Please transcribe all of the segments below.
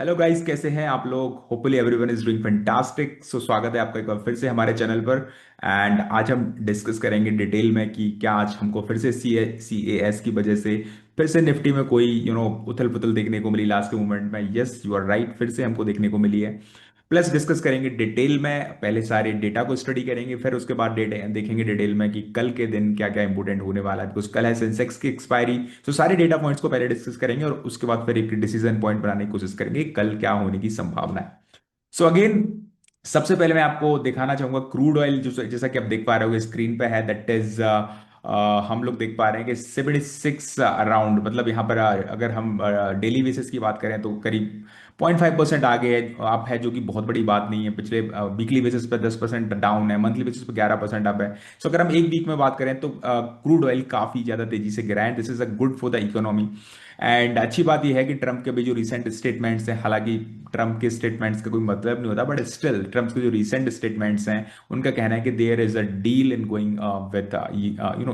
Hello guys, कैसे हैं आप लोग? Hopefully everyone is doing fantastic. So स्वागत है आपका एक बार फिर से हमारे चैनल पर। एंड आज हम डिस्कस करेंगे डिटेल में कि क्या आज हमको फिर से सी ए एस की वजह से फिर से निफ्टी में कोई उथल पुथल देखने को मिली लास्ट के मोमेंट में। यस, यू आर राइट, फिर से हमको देखने को मिली है। प्लस डिस्कस करेंगे डिटेल में, पहले सारे डेटा को स्टडी करेंगे, फिर उसके बाद डेटा देखेंगे डिटेल में कि कल के दिन क्या क्या इंपोर्टेंट होने वाला है, बिकॉज कल है सेंसेक्स की एक्सपायरी। तो सारे डेटा पॉइंट्स को पहले डिस्कस करेंगे और उसके बाद फिर एक डिसीजन पॉइंट बनाने की कोशिश करेंगे कल क्या होने की संभावना है। सो अगेन, सबसे पहले मैं आपको दिखाना चाहूंगा क्रूड ऑयल, जो जैसा कि आप देख पा रहे हो स्क्रीन पे है, दैट इज हम लोग देख पा रहे हैं कि 76 अराउंड, मतलब यहाँ पर अगर हम डेली बेसिस की बात करें तो करीब 0.5% आगे है आप है, जो कि बहुत बड़ी बात नहीं है। पिछले वीकली बेसिस पर 10% डाउन है, मंथली बेसिस पर 11% अप है। सो अगर हम एक वीक में बात करें तो क्रूड ऑयल काफी ज्यादा तेजी से गिरा है। This is a good for the economy. And अच्छी बात यह है कि ट्रंप के भी जो रिसेंट स्टेटमेंट्स हैं, हालांकि ट्रंप के स्टेटमेंट्स का कोई मतलब नहीं होता, बट स्टिल ट्रंप के जो रिसेंट स्टेटमेंट्स हैं उनका कहना है कि there is a deal in going with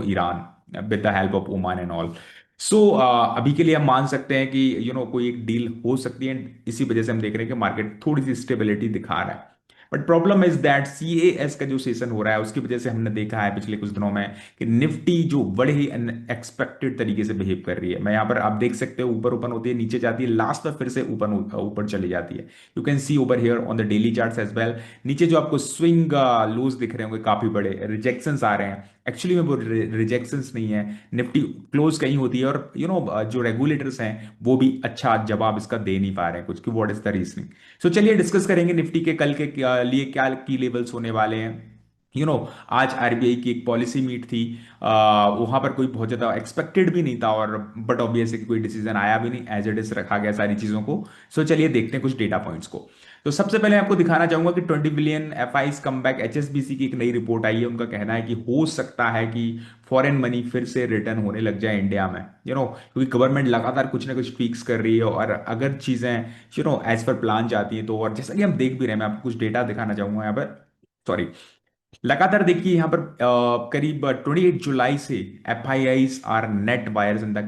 Iran with the help of Oman and all. So अभी के लिए हम मान सकते हैं कि कोई एक डील हो सकती है। इसी वजह से हम देख रहे हैं कि मार्केट थोड़ी सी स्टेबिलिटी दिखा रहा है। But problem is that CAS का जो सेशन हो रहा है उसकी वजह से हमने देखा है पिछले कुछ दिनों में कि निफ्टी जो बड़े ही अनएक्सपेक्टेड तरीके से बिहेव कर रही है। मैं यहाँ पर आप देख सकते हो, ऊपर ओपन होती है, नीचे जाती है, लास्ट में फिर से ऊपर ऊपर चली जाती है। You can see over here on the daily charts as well. नीचे जो आपको स्विंग लूज दिख रहे होंगे, काफी बड़े रिजेक्शंस आ रहे हैं। एक्चुअली में वो रिजेक्शंस नहीं है, निफ्टी क्लोज कहीं होती है और जो रेगुलेटर्स हैं वो भी अच्छा जवाब इसका दे नहीं पा रहे हैं कुछ, कि व्हाट इज द रीजनिंग। सो चलिए डिस्कस करेंगे निफ्टी के कल के लिए क्या की लेवल्स होने वाले हैं। आज आरबीआई की एक पॉलिसी मीट थी। वहां पर कोई बहुत ज्यादा एक्सपेक्टेड भी नहीं था, और बट ऑब्वियसली कोई डिसीजन आया भी नहीं, एज इट इज रखा गया सारी चीजों को। सो चलिए देखते हैं कुछ डेटा पॉइंट्स को। तो सबसे पहले आपको दिखाना चाहूंगा कि 20 billion F eyes come back. HSBC की एक नई रिपोर्ट आई है, उनका कहना है कि हो सकता है कि फॉरेन मनी फिर से रिटर्न होने लग जाए इंडिया में, क्योंकि गवर्नमेंट लगातार कुछ ना कुछ फिक्स कर रही है, और अगर चीजें एज पर प्लान जाती हैं तो, और जैसा कि हम देख भी रहे हैं, मैं आपको कुछ डेटा दिखाना चाहूंगा यहाँ पर। सॉरी, लगातार देखिए यहाँ पर करीब 28 जुलाई से F I Is are net buyers in the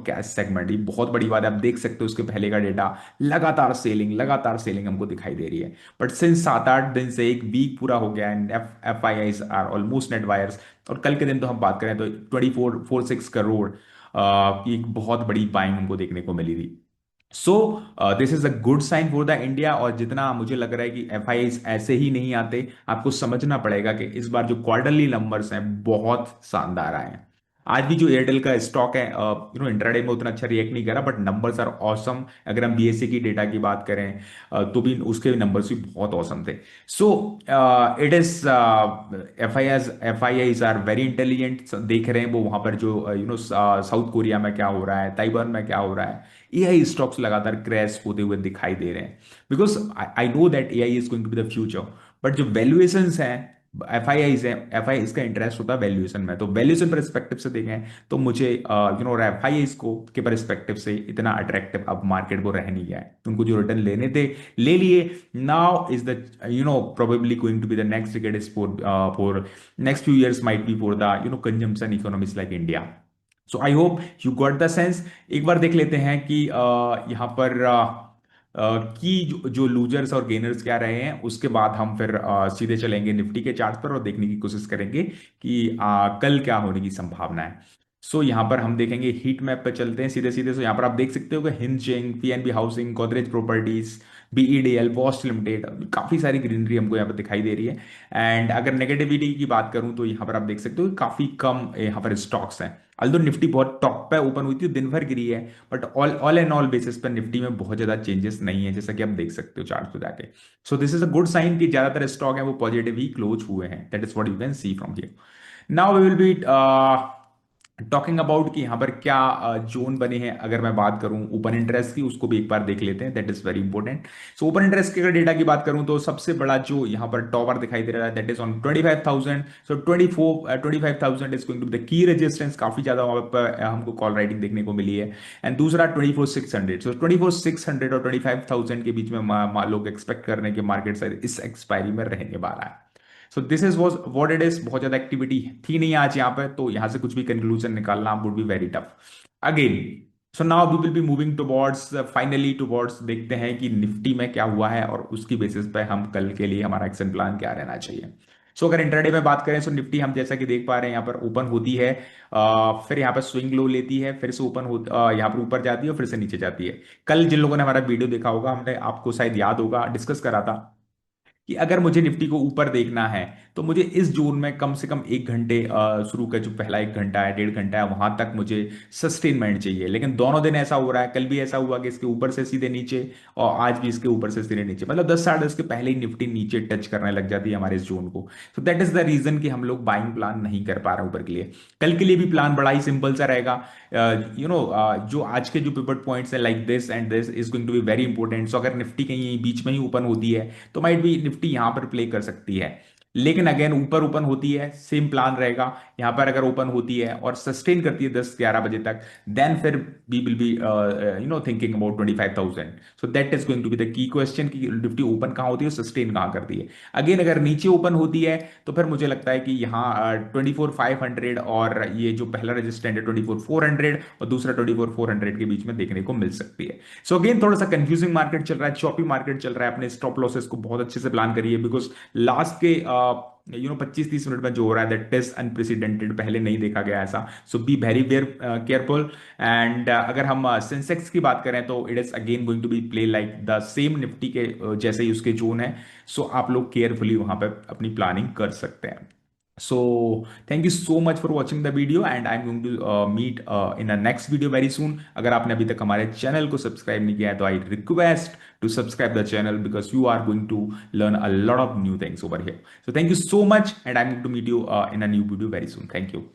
cash segment. ये बहुत बड़ी बात है, आप देख सकते हो उसके पहले का डेटा। लगातार सेलिंग हमको दिखाई दे रही है। बट सिंस 7-8 दिन से एक वीक पूरा हो गया and F I Is are almost net buyers. और कल के दिन तो हम बात करें तो 2446 करोड़ की एक बहुत बड़ी बाइंग हमको देखने को मिली थी। So this is a good sign for the India. और जितना मुझे लग रहा है कि एफ आई ऐसे ही नहीं आते, आपको समझना पड़ेगा कि इस बार जो क्वार्टरली नंबर्स हैं बहुत शानदार आए हैं। आज भी जो एयरटेल का स्टॉक है, इंट्राडे में उतना अच्छा रिएक्ट नहीं करा, बट नंबर्स आर ऑसम। अगर हम बीएससी की डेटा की बात करें तो भी उसके नंबर्स भी बहुत ऑसम थे। So it is F I Is are very intelligent. देख रहे हैं वो वहां पर जो साउथ कोरिया में क्या हो रहा है, ताइवान में क्या हो रहा है। एआई स्टॉक्स लगातार क्रैश होते हुए दिखाई दे रहे हैं, because I know that AI is going to be the future. But जो वैल्यूएशंस हैं, एफ आई आईज है, एफ आई इसका इंटरेस्ट होता है वैल्यूएशन में, तो वैल्यूएशन परस्पेक्टिव से देखें तो मुझे एफ आई आईज को के परस्पेक्टिव से इतना अट्रैक्टिव अब मार्केट वो रह नहीं गया है। उनको जो रिटर्न लेने थे ले लिए। Now is the probably going to be the next decade is for next few years might be for the consumption economies like India. So I hope you got the sense. एक बार देख लेते हैं कि यहाँ पर की जो लूजर्स और गेनर्स क्या रहे हैं, उसके बाद हम फिर सीधे चलेंगे निफ्टी के चार्ट पर और देखने की कोशिश करेंगे कि कल क्या होने की संभावना है। सो यहाँ पर हम देखेंगे, हीट मैप पे चलते हैं सीधे सीधे। सो यहाँ पर आप देख सकते हो कि हिंजिंग, PNB housing, Godrej properties, BEDL, Bosch limited, काफी सारी ग्रीनरी हमको यहाँ पर दिखाई दे रही है। एंड अगर नेगेटिविटी की बात करूं तो यहाँ पर आप देख सकते हो कि काफी कम यहाँ पर स्टॉक्स हैं। अल्दो निफ्टी बहुत टॉप पे ओपन हुई थी, दिन भर गिरी है, but all all and all basis पर निफ्टी में बहुत ज्यादा चेंजेस नहीं है, जैसा कि आप देख सकते हो चार्ट पे जाके। So this is a good sign कि ज्यादातर स्टॉक है वो पॉजिटिव ही क्लोज हुए हैं। That is what you can see from here. Now we will be talking about कि यहाँ पर क्या जोन बने हैं। अगर मैं बात करूं ओपन इंटरेस्ट की, उसको भी एक बार देख लेते हैं, that is very important. So open interest के अगर डेटा की बात करूं तो सबसे बड़ा जो यहाँ पर टॉवर दिखाई दे रहा है, that is on 25,000। So 25,000 is going to be the key resistance. काफी ज्यादा वहां पर हमको कॉल राइटिंग देखने को मिली है। एंड दूसरा 24,600। सो 24,600 और 25,000 के बीच में लोग एक्सपेक्ट कर रहे हैं कि मार्केट शायद इस एक्सपायरी में रहने वाला है। सो this is was what it is. बहुत ज्यादा एक्टिविटी थी नहीं आज यहाँ पे, तो यहाँ से कुछ भी कंक्लूजन निकालना would be very tough. Again, so now we will be moving towards finally towards, देखते हैं कि निफ्टी में क्या हुआ है और उसकी बेसिस पे हम कल के लिए हमारा एक्शन प्लान क्या रहना चाहिए। सो अगर इंट्राडे में बात करें तो निफ्टी हम जैसा कि देख पा रहे हैं यहाँ पर ओपन होती है, फिर यहाँ पर स्विंग लो लेती है, फिर से ओपन हो यहाँ पर ऊपर जाती है और फिर से नीचे जाती है। कल जिन लोगों ने हमारा वीडियो देखा होगा, हमने आपको शायद याद होगा डिस्कस करा था कि अगर मुझे निफ्टी को ऊपर देखना है तो मुझे इस जोन में कम से कम 1 घंटे, शुरू का जो पहला 1 घंटा है, 1.5 घंटा है, वहां तक मुझे सस्टेनमेंट चाहिए। लेकिन दोनों दिन ऐसा हो रहा है, कल भी ऐसा हुआ कि इसके ऊपर से सीधे नीचे और आज भी इसके ऊपर से सीधे नीचे, मतलब 10 साढ़े 10 के पहले ही निफ्टी नीचे टच करने लग जाती है हमारे इस जोन को। तो दैट इज द रीजन कि हम लोग बाइंग प्लान नहीं कर पा रहे ऊपर के लिए। कल के लिए भी प्लान बड़ा ही सिंपल सा रहेगा। जो आज के जो पिवट पॉइंट्स है like this and this is going to be very important. So अगर निफ्टी कहीं बीच में ही ओपन होती है तो माइट भी निफ्टी यहां पर प्ले कर सकती है। लेकिन अगेन ऊपर ओपन होती है, सेम प्लान रहेगा। यहां पर अगर ओपन होती है और सस्टेन करती है 10 11 बजे तक, देन फिर we will be thinking about 25,000। So that is going to be the key question कि निफ्टी ओपन कहां होती है, सस्टेन कहां करती है। अगेन अगर नीचे ओपन होती है तो फिर मुझे लगता है कि यहाँ 24,500 और ये जो पहला रजिस्टेंट है 24,400 और दूसरा 24,400 के बीच में देखने को मिल सकती है। सो अगेन थोड़ा सा कंफ्यूजिंग मार्केट चल रहा है, चॉपी मार्केट चल रहा है। अपने स्टॉप लॉसेस को बहुत अच्छे से प्लान करिए, बिकॉज लास्ट के 25 30 मिनट में जो हो रहा है दैट इज अनप्रेसिडेंटेड, पहले नहीं देखा गया ऐसा। So be very very careful. And अगर हम सेंसेक्स की बात करें तो it is again going to be play like the same Nifty के जैसे ही उसके जोन है। सो आप लोग केयरफुली वहां पे अपनी प्लानिंग कर सकते हैं। So thank you so much for watching the video and I'm going to meet in a next video very soon. अगर आपने अभी तक हमारे चैनल को सब्सक्राइब नहीं किया है तो I request to subscribe the channel because you are going to learn a lot of new things over here. So thank you so much and I'm going to meet you in a new video very soon. Thank you.